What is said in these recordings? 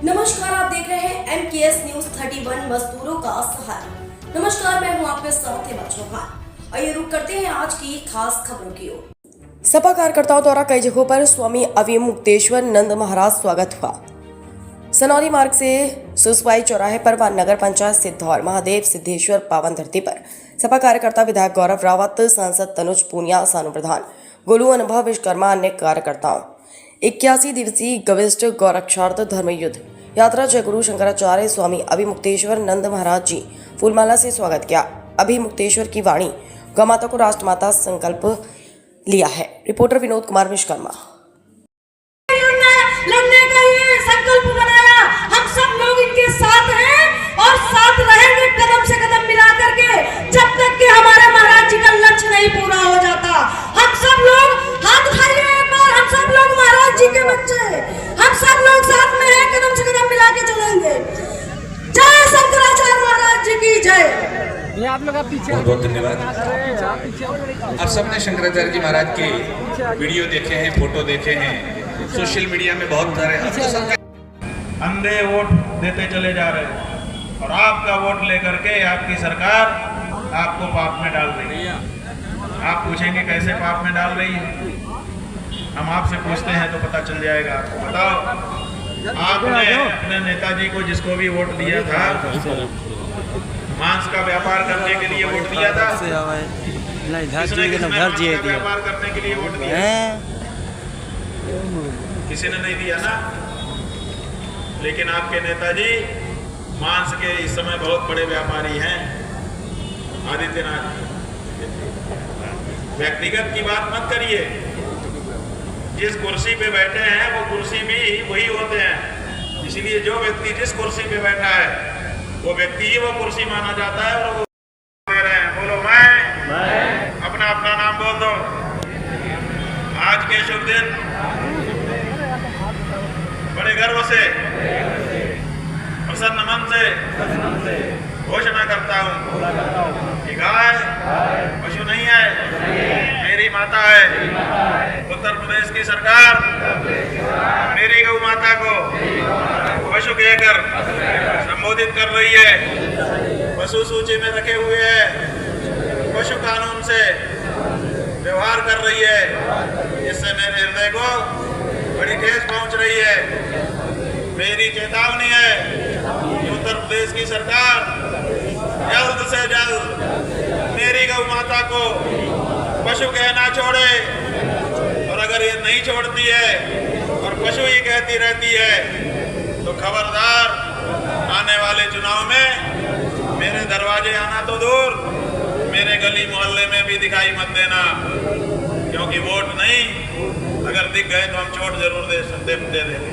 नमस्कार, आप देख रहे हैं MKS न्यूज 31 मजदूरों का सहारा। नमस्कार, मैं हूं आपके साथ हिमा चौहान। आइए रुक करते हैं आज की खास खबरों की ओर। सपा कार्यकर्ताओं द्वारा कई जगहों पर स्वामी अभिमुक्तेश्वर नंद महाराज स्वागत हुआ। सनौरी मार्ग से सुसवाई चौराहे पर व नगर पंचायत सिद्धौर महादेव सिद्धेश्वर पावन धरती पर सपा कार्यकर्ता विधायक गौरव रावत, सांसद तनुज पूनिया, सानु प्रधान, गोलू अनुभव, विश्वकर्मा, अन्य कार्यकर्ताओं 81 दिवसीय गविष्ट गौरक्षार्थ धर्म युद्ध यात्रा जय गुरु शंकराचार्य स्वामी अभिमुक्तेश्वर नंद महाराज जी फूलमाला से स्वागत किया। अभिमुक्तेश्वर की वाणी गौ माता को राष्ट्रमाता संकल्प लिया है। रिपोर्टर विनोद कुमार, विश्वकर्मा। लड़ने का ये संकल्प बनाया, हम सब लोग इनके साथ हैं और साथ रहेंगे कदम से कदम मिला करके जब तक कि हमारे महाराज जी का लक्ष्य नहीं पूरा हो जाता। हम सब लोग हाथ उठाइए एक बार, हम सब लोग महाराज जी के बच्चे, हम सब लोग साथ में हैं, कदम से कदम मिला के चलेंगे। जय शंकराचार्य महाराज जी की जय। आप लोग पीछे बहुत बहुत धन्यवाद। आप सबने शंकराचार्य जी महाराज के वीडियो देखे हैं, फोटो देखे हैं, सोशल मीडिया में बहुत सारे अंधे वोट देते चले जा रहे हैं और आपका वोट लेकर के आपकी सरकार आपको पाप में डाल रही है। आप पूछेंगे कैसे पाप में डाल रही है, हम आपसे पूछते हैं तो पता चल जाएगा आपको। बताओ, आपने अपने नेताजी को जिसको भी वोट दिया था मांस का व्यापार करने के लिए वोट दिया था, व्यापार करने के लिए वोट दिया, किसी ने नहीं दिया ना। लेकिन आपके नेताजी मांस के इस समय बहुत बड़े व्यापारी हैं। आदित्यनाथ, व्यक्तिगत की बात मत करिए। जिस कुर्सी पे बैठे हैं वो कुर्सी भी वही होते हैं, इसीलिए जो व्यक्ति जिस कुर्सी पे बैठा है वो व्यक्ति ही वो कुर्सी माना जाता है। और वो दे रहे हैं, बोलो मैं अपना अपना नाम बोल दो। आज के शुभ दिन बड़े गर्व से प्रसन्न मन से घोषणा करता हूँ कि गाय पशु नहीं है, मेरी माता है। उत्तर प्रदेश की सरकार मेरी गौ माता को पशु कहकर संबोधित कर रही है, पशु सूची में रखे हुए है, पशु कानून से व्यवहार कर रही है। इससे मेरे हृदय को बड़ी ठेस पहुंच रही है। मेरी चेतावनी है कि उत्तर प्रदेश की सरकार जल्द से जल्द मेरी गौ माता को पशु कहना छोड़े, और अगर ये नहीं छोड़ती है और पशु ही कहती रहती है तो खबरदार, आने वाले चुनाव में मेरे दरवाजे आना तो दूर, मेरे गली मोहल्ले में भी दिखाई मत देना, क्योंकि वोट नहीं, अगर दिख गए तो हम चोट जरूर दे देंगे।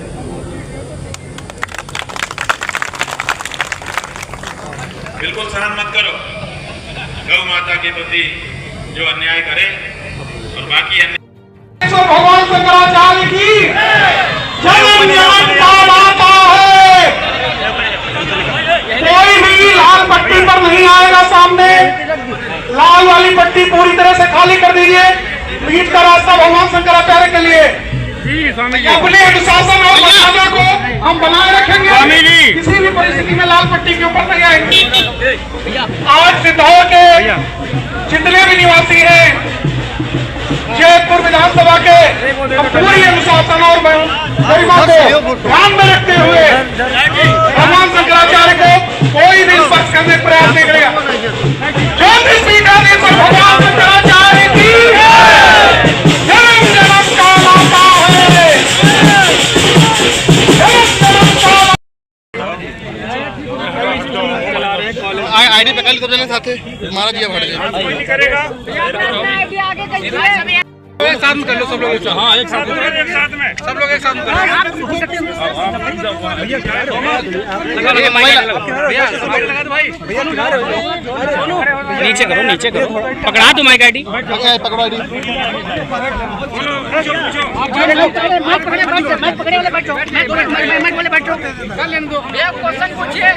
बिल्कुल सहन मत करो गौ माता के प्रति जो अन्याय करे, और बाकी भगवान शंकराचार्य की जन्म काल आता है। कोई भी लाल पट्टी पर नहीं आएगा सामने। लाल वाली पट्टी पूरी तरह से खाली कर दीजिए। बीच का रास्ता भगवान शंकराचार्य के लिए। अपने अनुशासन और मर्यादा को हम बनाए रखेंगे, किसी भी परिस्थिति में लाल पट्टी के ऊपर नहीं आएंगे। आज सिद्धौर के जितने भी निवासी हैं, जयपुर विधानसभा के पूरी अनुशासन और गरिमा को ध्यान में रखते हुए भगवान शंकराचार्य को कोई भी स्पर्श करने का प्रयास नहीं करेगा। जो भी सीट आने पर भगवान शंकराचार्य की जन्म जन्म काल आता है। आईडी पे कल कर देना साथे महाराज जी भर जाए करेगा। एक साथ में कर लो सब लोग। हाँ, एक साथ में सब लोग एक साथ में नीचे करो, नीचे करो, पकड़ा दो माइक आईडी, पकड़ो आईडी। क्वेश्चन पूछिए।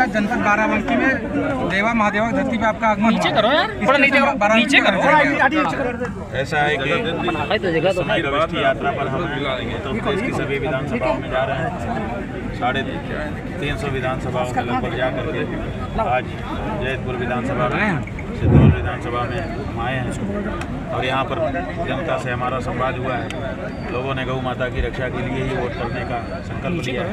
आज जनपद बाराबंकी में देवा महादेवा की धरती पे आपका आगमन नीचे करो यार, थोड़ा नीचे करो। ऐसा है कि समय रविष्टि यात्रा पर हम उत्तर प्रदेश की सभी विधानसभाओं में जा रहे हैं। 350 विधानसभाओं में लगभग जा करके आज जैतपुर विधानसभा में, सिद्धौल विधानसभा में हम आए हैं और यहाँ पर जनता से हमारा संवाद हुआ है। लोगों ने गौ माता की रक्षा के लिए ही वोट करने का संकल्प लिया है।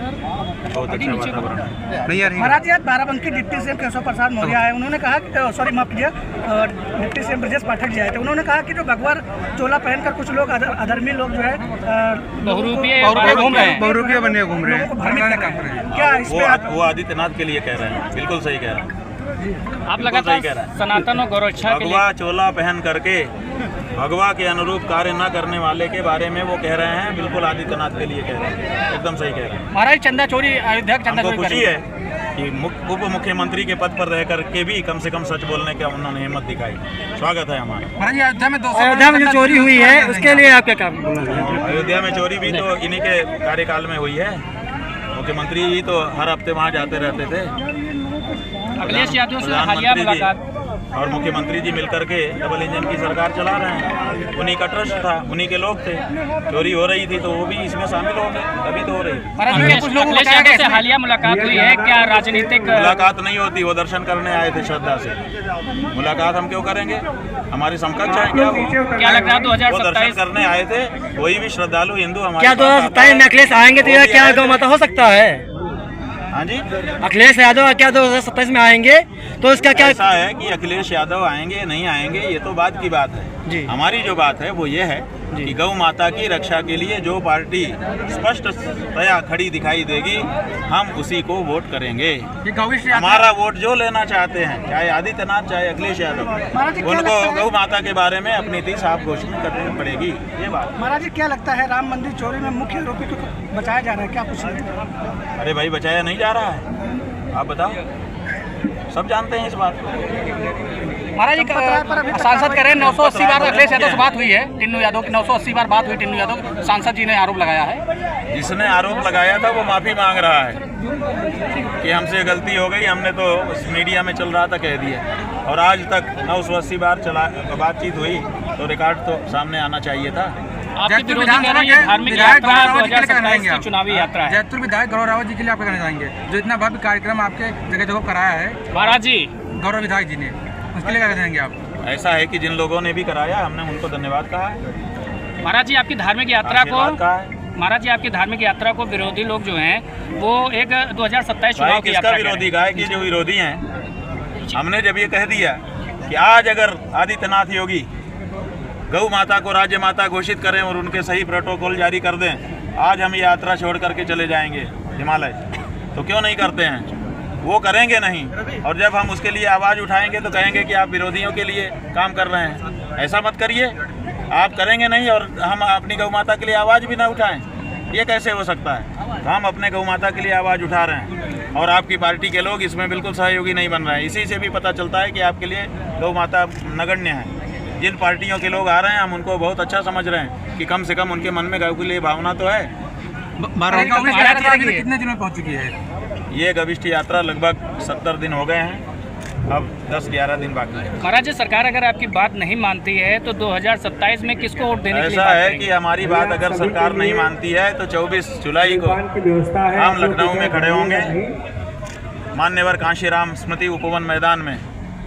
बहुत अच्छा वातावरण है। महाराज जी, आज बाराबंकी डिप्टी सीएम केशव प्रसाद मौर्य आए, उन्होंने कहा कि सॉरी माफ कीजिए, डिप्टी सीएम ब्रजेश पाठक जी आए थे। उन्होंने कहा कि जो भगवा चोला पहनकर कुछ लोग अधर्मी लोग जो है बहुरूपीय बने घूम रहे हैं, क्या इस पे वो आदित्यनाथ के लिए कह रहे हैं। बिल्कुल सही कह रहे हैं। आप लगातार सनातन और गौरक्षा के लिए भगवा चोला पहन करके भगवा के अनुरूप कार्य न करने वाले के बारे में वो कह रहे हैं। बिल्कुल आदित्यनाथ के लिए कह रहे हैं, एकदम सही कह रहे हैं। महाराज चंदा चोरी, अयोध्या चंदा हमको चोरी खुशी है कि उप मुख्यमंत्री के पद पर रह करके भी कम से कम सच बोलने का उन्होंने हिम्मत दिखाई। स्वागत है हमारा। अयोध्या में जो चोरी हुई है उसके लिए आप क्या काम? अयोध्या में चोरी भी तो इन्हीं के कार्यकाल में हुई है। मुख्यमंत्री ही तो हर हफ्ते वहाँ जाते रहते थे। अखिलेश यादव से हालिया मुलाकात और मुख्यमंत्री जी मिलकर के डबल इंजन की सरकार चला रहे हैं। उन्हीं का ट्रस्ट था, उन्हीं के लोग थे। चोरी हो रही थी तो वो भी इसमें शामिल हो गए, तभी तो हो रही। अखिलेश यादव से हालिया मुलाकात हुई है, क्या राजनीतिक मुलाकात नहीं होती? वो दर्शन करने आए थे श्रद्धा से। मुलाकात हम क्यों करेंगे? हमारे समकक्ष है क्या वो? क्या लग रहा है वो दर्शन करने आए थे, कोई भी श्रद्धालु हिंदू हमारे क्या 2027 में अखिलेश आएंगे तो क्या गौ माता हो सकता है? हाँ जी, अखिलेश यादव क्या 2027 में आएंगे तो इसका क्या? ऐसा है कि अखिलेश यादव आएंगे नहीं आएंगे ये तो बाद की बात है जी। हमारी जो बात है वो ये है कि गौ माता की रक्षा के लिए जो पार्टी स्पष्टतया खड़ी दिखाई देगी हम उसी को वोट करेंगे। हमारा वोट जो लेना चाहते हैं, चाहे आदित्यनाथ चाहे अखिलेश यादव, उनको गौ माता के बारे में अपनी नीति साफ घोषणा करनी पड़ेगी। ये बात। महाराज जी, क्या लगता है राम मंदिर चोरी में मुख्य आरोपी को बचाया जा रहा है, क्या कुछ? अरे भाई, बचाया नहीं जा रहा है, आप बताओ। सब जानते हैं इस बात को। महाराज जी, सांसद कह रहे हैं 980 बार अखिलेश यादव से बात हुई है, टिन्नू यादव की 980 बार बात हुई। टिन्नू यादव सांसद जी ने आरोप लगाया है। जिसने आरोप लगाया था वो माफी मांग रहा है कि हमसे गलती हो गई, हमने तो मीडिया में चल रहा था कह दिया। और आज तक 980 बार बातचीत हुई तो रिकॉर्ड तो सामने आना चाहिए था। आपके विरोधी कह रहे हैं ये धार्मिक यात्रा 2027 की चुनावी यात्रा है। जैतपुर विधायक गौरव रावत जी के लिए आप करना चाहेंगे, जो इतना भव्य कार्यक्रम आपके जगह जगह कराया है महाराज जी, गौरव विधायक जी ने, उसके लिए क्या चाहेंगे आप? ऐसा है कि जिन लोगों ने भी कराया हमने उनको धन्यवाद कहा है। महाराज जी, आपकी धार्मिक यात्रा को महाराज जी आपकी धार्मिक यात्रा को विरोधी लोग जो हैं वो एक 2027 चुनाव की यात्रा विरोधी गाय की जो विरोधी हैं, हमने जब ये कह दिया कि आज अगर आदित्यनाथ योगी गौ माता को राज्य माता घोषित करें और उनके सही प्रोटोकॉल जारी कर दें, आज हम ये यात्रा छोड़ करके चले जाएंगे हिमालय, तो क्यों नहीं करते हैं? वो करेंगे नहीं, और जब हम उसके लिए आवाज़ उठाएंगे तो कहेंगे कि आप विरोधियों के लिए काम कर रहे हैं। ऐसा मत करिए। आप करेंगे नहीं और हम अपनी गौ माता के लिए आवाज़ भी ना उठाएं, ये कैसे हो सकता है? तो हम अपने गौ माता के लिए आवाज़ उठा रहे हैं और आपकी पार्टी के लोग इसमें बिल्कुल सहयोगी नहीं बन रहे हैं। इसी से भी पता चलता है कि आपके लिए गौ माता नगण्य है। जिन पार्टियों के लोग आ रहे हैं हम उनको बहुत अच्छा समझ रहे हैं कि कम से कम उनके मन में गौ के लिए भावना तो है। कितने दिन में पहुंच चुकी है ये गविष्ठ यात्रा? लगभग 70 दिन हो गए हैं, अब 10-11 दिन बाकी है। महाराज जी, सरकार अगर आपकी बात नहीं मानती है तो 2027 में किसको वोट देने के लिए ऐसा है कि हमारी बात अगर सरकार नहीं मानती है तो 24 जुलाई को हम लखनऊ में खड़े होंगे, मान्यवर कांशीराम स्मृति उपवन मैदान में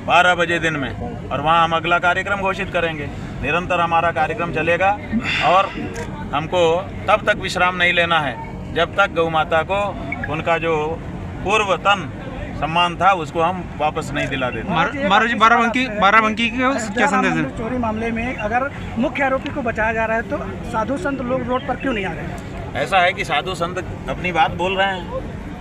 12 बजे दिन में, और वहाँ हम अगला कार्यक्रम घोषित करेंगे। निरंतर हमारा कार्यक्रम चलेगा और हमको तब तक विश्राम नहीं लेना है जब तक गौ माता को उनका जो पूर्वतन सम्मान था उसको हम वापस नहीं दिला देते। महाराज जी, बाराबंकी के क्या संदेश है? चोरी मामले में अगर मुख्य आरोपी को बचाया जा रहा है तो साधु संत लोग रोड पर क्यों नहीं आ रहे? ऐसा है कि साधु संत अपनी बात बोल रहे हैं,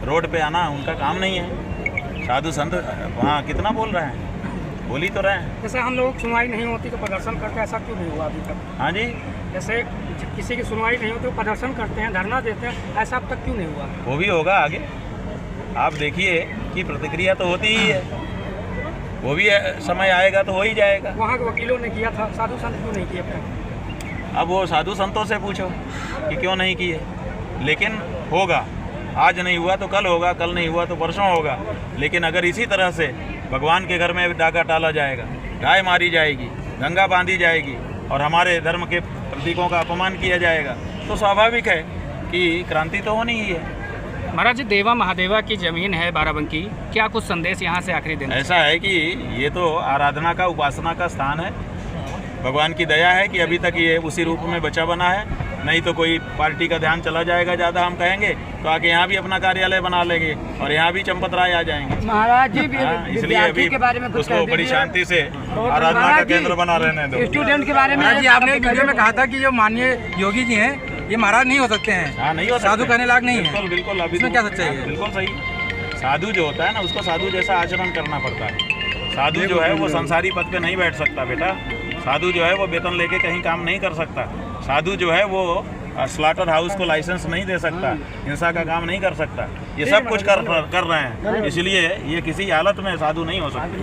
रोड पे आना उनका काम नहीं है। साधु संत वहाँ कितना बोल रहे हैं, बोल ही तो रहे हैं। जैसे हम लोग सुनवाई नहीं होती तो प्रदर्शन करते हैं, ऐसा क्यों नहीं हुआ अभी तक? हाँ जी, जैसे किसी की सुनवाई नहीं होती तो प्रदर्शन करते हैं, धरना देते हैं, ऐसा अब तक क्यों नहीं हुआ? वो भी होगा आगे, आप देखिए कि प्रतिक्रिया तो होती ही है, वो भी समय आएगा तो हो ही जाएगा। वहाँ के वकीलों ने किया था, साधु संत क्यों नहीं किए? अब वो साधु संतों से पूछो कि क्यों नहीं किए, लेकिन होगा आज नहीं हुआ तो कल होगा, कल नहीं हुआ तो परसों होगा। लेकिन अगर इसी तरह से भगवान के घर में डाका टाला जाएगा, गाय मारी जाएगी, गंगा बांधी जाएगी और हमारे धर्म के प्रतीकों का अपमान किया जाएगा, तो स्वाभाविक है कि क्रांति तो होनी ही है। महाराज जी, देवा महादेवा की जमीन है बाराबंकी, क्या कुछ संदेश यहाँ से आखिरी दिन? ऐसा है कि ये तो आराधना का, उपासना का स्थान है। भगवान की दया है कि अभी तक ये उसी रूप में बचा बना है। नहीं तो कोई पार्टी का ध्यान चला जाएगा ज़्यादा, हम कहेंगे तो आके यहाँ भी अपना कार्यालय बना लेंगे और यहाँ भी चंपत राय आ जाएंगे। महाराज जी, इसलिए अभी के बारे में उसको बड़ी शांति से आराधना का केंद्र बना रहने दो। स्टूडेंट के बारे में जी, आपने एक वीडियो में कहा था कि जो माननीय योगी जी हैं ये महाराज नहीं हो सकते हैं। हाँ, नहीं हो सकते, साधु कहने लायक नहीं है। बिल्कुल बिल्कुल। अभी इसमें क्या सच्चाई है? बिल्कुल सही। साधु जो होता है ना, उसको साधु जैसा आचरण करना पड़ता है। साधु जो है वो संसारी पद पे नहीं बैठ सकता बेटा। साधु जो है वो वेतन लेके कहीं काम नहीं कर सकता। साधु जो है वो स्लॉटर हाउस को लाइसेंस नहीं दे सकता, हिंसा का काम नहीं कर सकता। ये सब कुछ कर रहे हैं, इसलिए ये किसी हालत में साधु नहीं हो सकते।